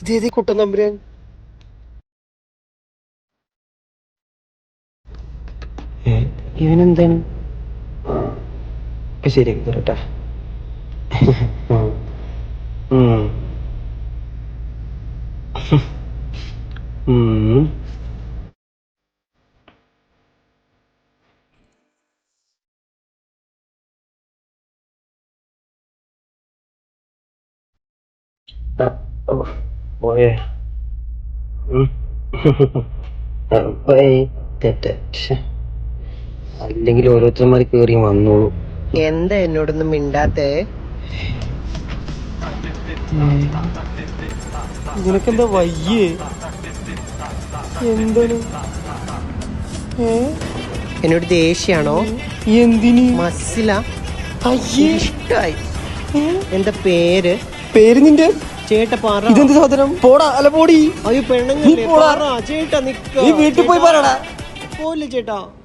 ഇതേതേ കുട്ടൻ തമ്പുരാൻ? ഇവനെന്താണ് ഇപ്പൊ ശരിയാക്കി തരട്ടാ. പോയേ അല്ലെങ്കിൽ ഓരോരുത്തന്മാർ കേറി വന്നോളൂ. എന്താ എന്നോടൊന്നും മിണ്ടാത്തേ? നിനക്കെന്താ വയ്യേ? എന്താണ് എന്നോട് ദേഷ്യാണോ? എന്തിന്? മസ്സില ഇഷ്ടായി. എന്താ പേര്? പേര് നിന്റെ ചേട്ട പറ. ഇതെന്ത് സാധനം? പോടാ അല്ല പോടി. അയ്യോ പെണ്ണുങ്ങൾ ചേട്ടാ നിക്ക. നീ വീട്ടിൽ പോയി പറയടാ. പോയില്ല ചേട്ടാ.